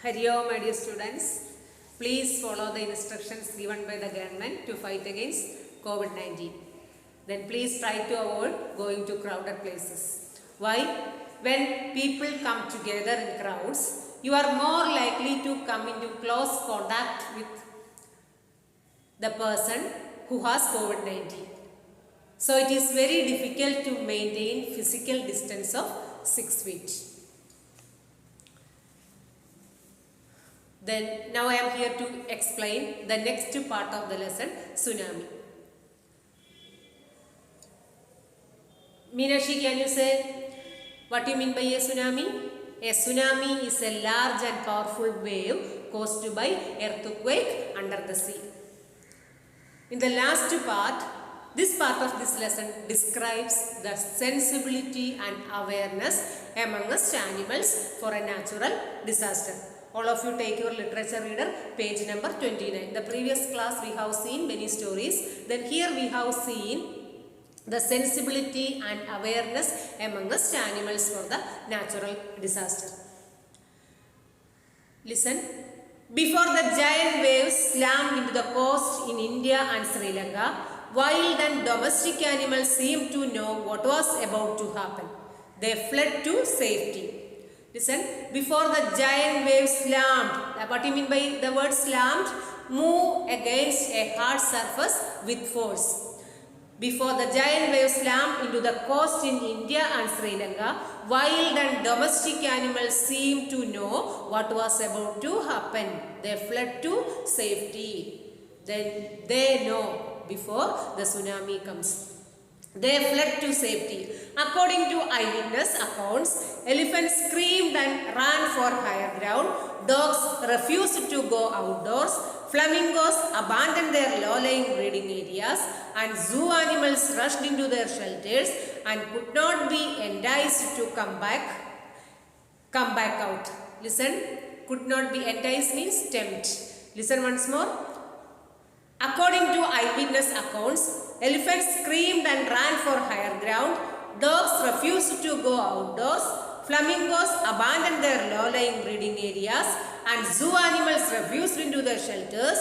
Hari Om, my dear students. Please follow the instructions given by the government to fight against COVID-19. Then please try to avoid going to crowded places. Why? When people come together in crowds, you are more likely to come into close contact with the person who has COVID-19. So it is very difficult to maintain physical distance of 6 feet. Then now I am here to explain the next part of the lesson, tsunami. Meenakshi, can you say what you mean by a tsunami? A tsunami is a large and powerful wave caused by earthquake under the sea. In the last part, this part of this lesson describes the sensibility and awareness amongst animals for a natural disaster. All of you take your literature reader, page number 29. The previous class we have seen many stories. Then here we have seen the sensibility and awareness amongst animals for the natural disaster. Listen. Before the giant waves slammed into the coast in India and Sri Lanka, wild and domestic animals seemed to know what was about to happen. They fled to safety. Listen, before the giant waves slammed, what do you mean by the word slammed? Move against a hard surface with force. Before the giant waves slammed into the coast in India and Sri Lanka, wild and domestic animals seemed to know what was about to happen. They fled to safety. Then they know before the tsunami comes. They fled to safety. According to eyewitness accounts, elephants screamed and ran for higher ground. Dogs refused to go outdoors. Flamingos abandoned their low-lying breeding areas, and zoo animals rushed into their shelters and could not be enticed to come back out. Listen, could not be enticed means tempt. Listen once more. According to eyewitness accounts, elephants screamed and ran for higher ground. Dogs refused to go outdoors. Flamingos abandoned their low-lying breeding areas, and zoo animals rushed into their shelters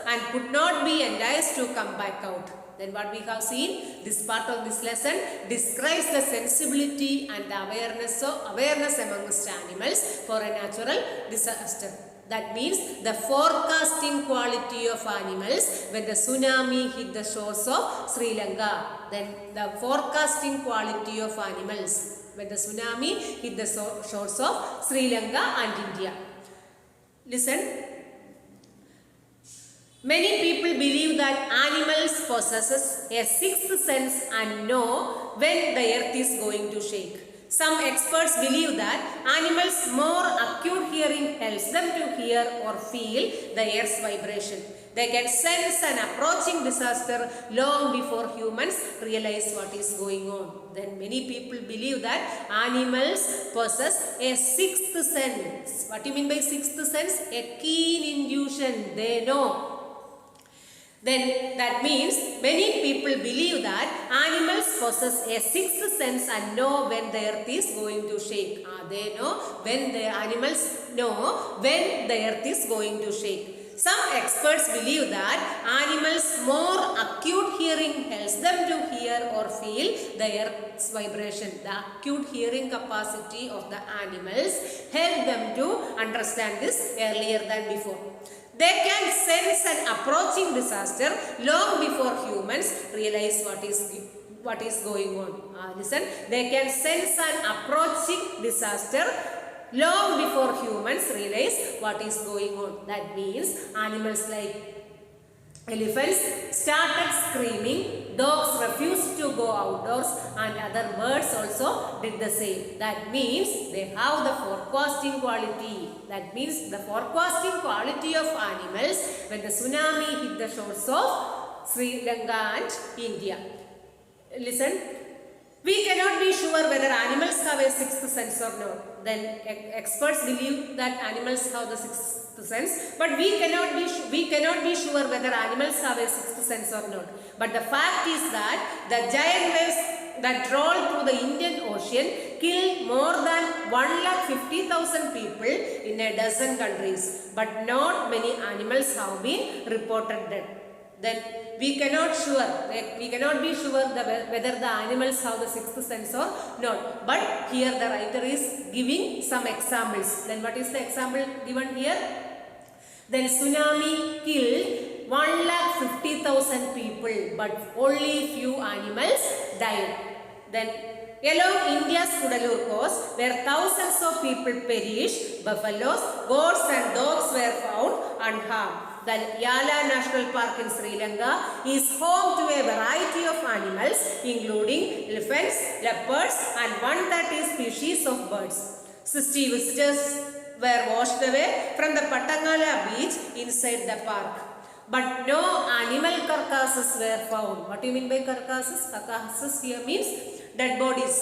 and could not be enticed to come back out. Then what we have seen, this part of this lesson describes the sensibility and the awareness amongst animals for a natural disaster. That means the forecasting quality of animals when the tsunami hit the shores of Sri Lanka. Then the forecasting quality of animals when the tsunami hit the shores of Sri Lanka and India. Listen. Many people believe that animals possess a sixth sense and know when the earth is going to shake. Some experts believe that animals' more acute hearing helps them to hear or feel the earth's vibration. They can sense an approaching disaster long before humans realize what is going on. Then many people believe that animals possess a sixth sense. What do you mean by sixth sense? A keen intuition. They know. Then that means many people believe that animals possess a sixth sense and know when the earth is going to shake. They know when the animals know when the earth is going to shake. Some experts believe that animals' more acute hearing helps them to hear or feel the earth's vibration. The acute hearing capacity of the animals help them to understand this earlier than before. They can sense an approaching disaster long before humans realize what is going on. Listen, they can sense an approaching disaster long before humans realize what is going on. That means animals like elephants started screaming, dogs refused to go outdoors, and other birds also did the same. That means they have the forecasting quality. That means the forecasting quality of animals when the tsunami hit the shores of Sri Lanka and India. Listen, we cannot be sure whether animals have a sixth sense or not. Then experts believe that animals have the sixth sense, but we cannot be sure whether animals have a sixth sense or not. But the fact is that the giant waves that rolled through the Indian Ocean killed more than 150,000 people in a dozen countries, but not many animals have been reported dead. Then we cannot be sure whether the animals have the sixth sense or not. But here the writer is giving some examples. Then what is the example given here? Then tsunami killed 150,000 people, but only few animals died. Then along India's Kudalur coast, where thousands of people perished, buffaloes, goats and dogs were found unharmed. The Yala National Park in Sri Lanka is home to a variety of animals, including elephants, leopards and 130 species of birds. 60 visitors were washed away from the Patangala beach inside the park. But no animal carcasses were found. What do you mean by carcasses? Carcasses here means dead bodies.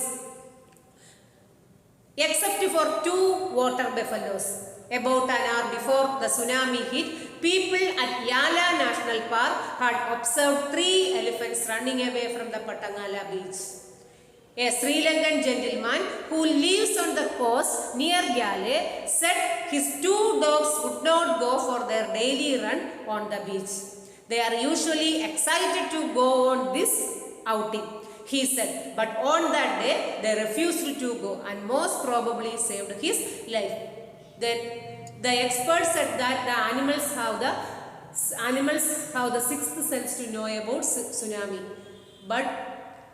Except for 2 water buffaloes. About an hour before the tsunami hit, people at Yala National Park had observed 3 elephants running away from the Patangala beach. A Sri Lankan gentleman who lives on the coast near Gale said his 2 dogs would not go for their daily run on the beach. They are usually excited to go on this outing, he said, but on that day they refused to go and most probably saved his life. Then the experts said that the animals have the sixth sense to know about tsunami, but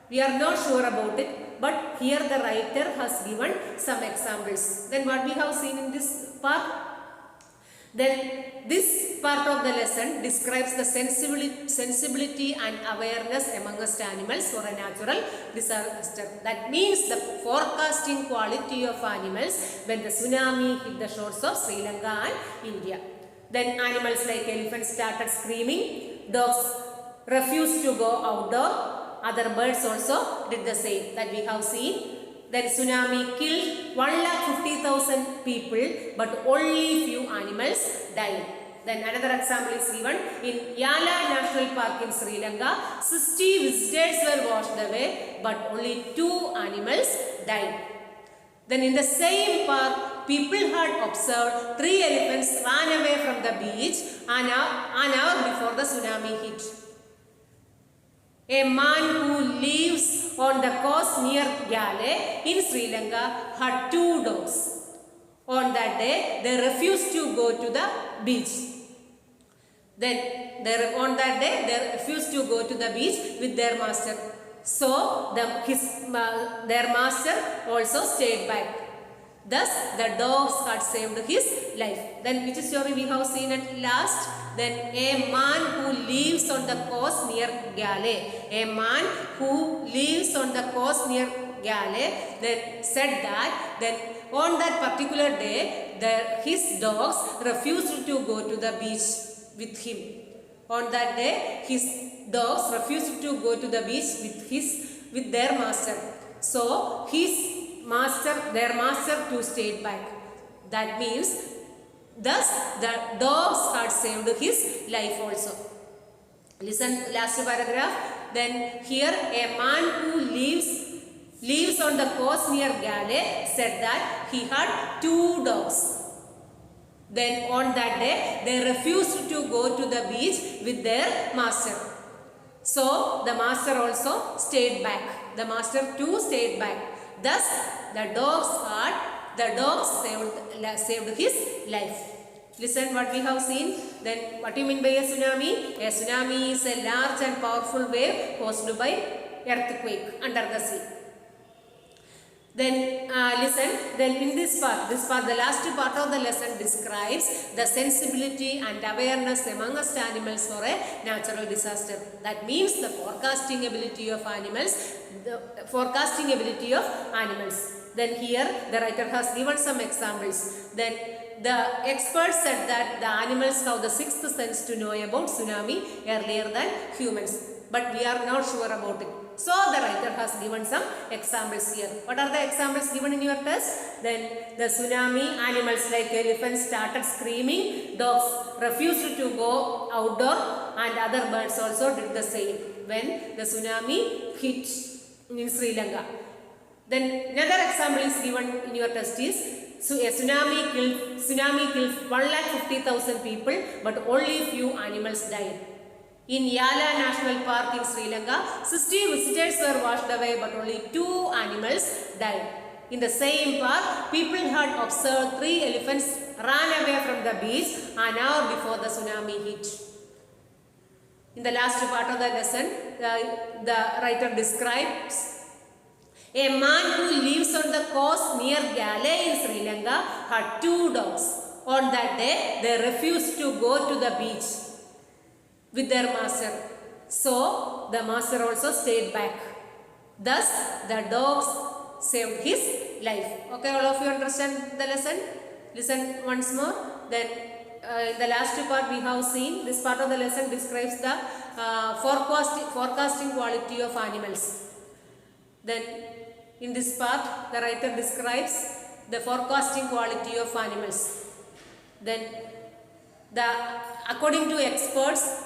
we are not sure about it. But here the writer has given some examples. Then what we have seen in this part? Then this part of the lesson describes the sensibility and awareness amongst animals for a natural disaster. That means the forecasting quality of animals when the tsunami hit the shores of Sri Lanka and India. Then animals like elephants started screaming, dogs refused to go outdoor, other birds also did the same that we have seen. Then tsunami killed 150,000 people, but only few animals died. Then another example is given in Yala National Park in Sri Lanka. 60 visitors were washed away, but only 2 animals died. Then in the same park, people had observed 3 elephants ran away from the beach an hour before the tsunami hit. A man who lives on the coast near Gale in Sri Lanka had 2 dogs. On that day, they refused to go to the beach. Then, on that day, they refused to go to the beach with their master. So, their master also stayed back. Thus, the dogs had saved his life. Then, which story we have seen at last? Then, a man who lives on the coast near Gale. A man who lives on the coast near Gale then said that on that particular day, his dogs refused to go to the beach with him. On that day, his dogs refused to go to the beach with their master. So, their master too stayed back. That means, thus the dogs had saved his life also. Listen, last paragraph. Then here a man who lives on the coast near Gale said that he had 2 dogs. Then on that day, they refused to go to the beach with their master. So, the master also stayed back. The master too stayed back. Thus, the dogs saved his life. Listen what we have seen. Then what do you mean by a tsunami? A tsunami is a large and powerful wave caused by earthquake under the sea. Then listen, then in this part, the last part of the lesson describes the sensibility and awareness amongst animals for a natural disaster. That means the forecasting ability of animals. Then here the writer has given some examples. Then the experts said that the animals have the 6th sense to know about tsunami earlier than humans. But we are not sure about it. So the writer has given some examples here. What are the examples given in your test? Then the tsunami, animals like elephants started screaming, dogs refused to go outdoor and other birds also did the same when the tsunami hit in Sri Lanka. Then another example is given in your test is, so a tsunami killed 150,000 people, but only few animals died. In Yala National Park in Sri Lanka, 60 visitors were washed away, but only 2 animals died. In the same park, people had observed 3 elephants ran away from the beach an hour before the tsunami hit. In the last part of the lesson, the writer describes a man who lives on the coast near Galle in Sri Lanka had 2 dogs. On that day, they refused to go to the beach with their master. So, the master also stayed back. Thus, the dogs saved his life. Okay, all of you understand the lesson? Listen once more. Then, in the last part we have seen, this part of the lesson describes the forecasting quality of animals. Then, in this part, the writer describes the forecasting quality of animals. Then, according to experts,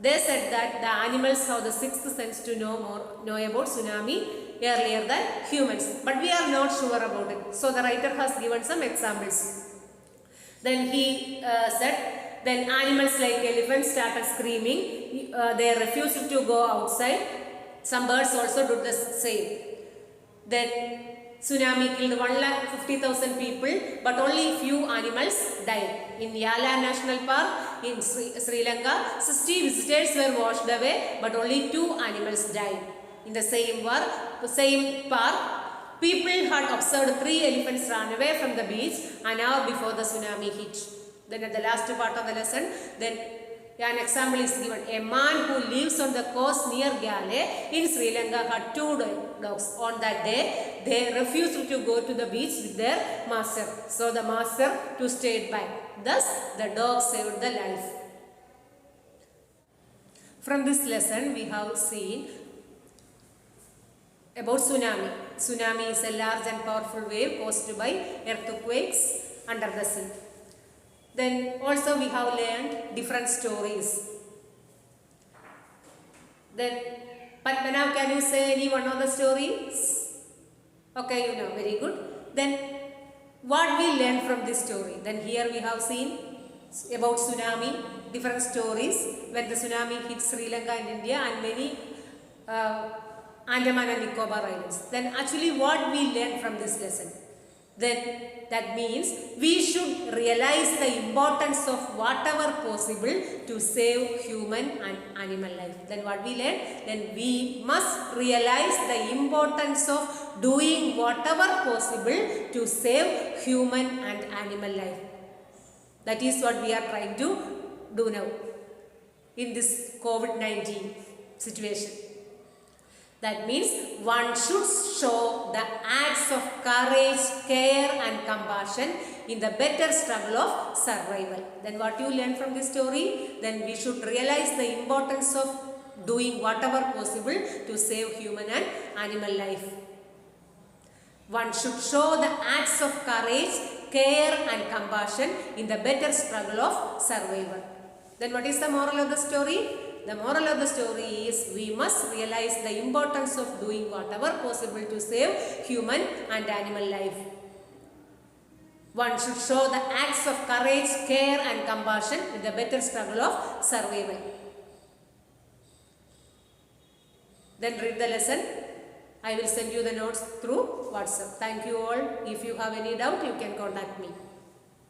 they said that the animals have the sixth sense to know about tsunami earlier than humans. But we are not sure about it. So, the writer has given some examples. Then he said, then animals like elephants started screaming. They refused to go outside. Some birds also did the same. Then tsunami killed 150,000 people, but only few animals died. In Yala National Park in Sri Lanka, 60 visitors were washed away, but only 2 animals died. In the same park, people had observed 3 elephants run away from the beach an hour before the tsunami hit. Then at the last part of the lesson, then an example is given. A man who lives on the coast near Galle in Sri Lanka had 2 dogs. On that day, they refused to go to the beach with their master. So the master too stayed back. Thus, the dog saved the life. From this lesson, we have seen about tsunami. Tsunami is a large and powerful wave caused by earthquakes under the sea. Then also we have learned different stories. Then Padmanav, can you say any one of the stories? Okay, you know, very good. Then what we learned from this story? Then here we have seen about tsunami, different stories when the tsunami hit Sri Lanka and India and many Andaman and Nicobar Islands. Then actually what we learned from this lesson? Then that means we should realize the importance of whatever possible to save human and animal life. Then what we learn? Then we must realize the importance of doing whatever possible to save human and animal life. That is what we are trying to do now in this COVID-19 situation. That means one should show the acts of courage, care and compassion in the better struggle of survival. Then what you learn from this story? Then we should realize the importance of doing whatever possible to save human and animal life. One should show the acts of courage, care and compassion in the better struggle of survival. Then what is the moral of the story? The moral of the story is we must realize the importance of doing whatever possible to save human and animal life. One should show the acts of courage, care and compassion in the better struggle of survival. Then read the lesson. I will send you the notes through WhatsApp. Thank you all. If you have any doubt, you can contact me.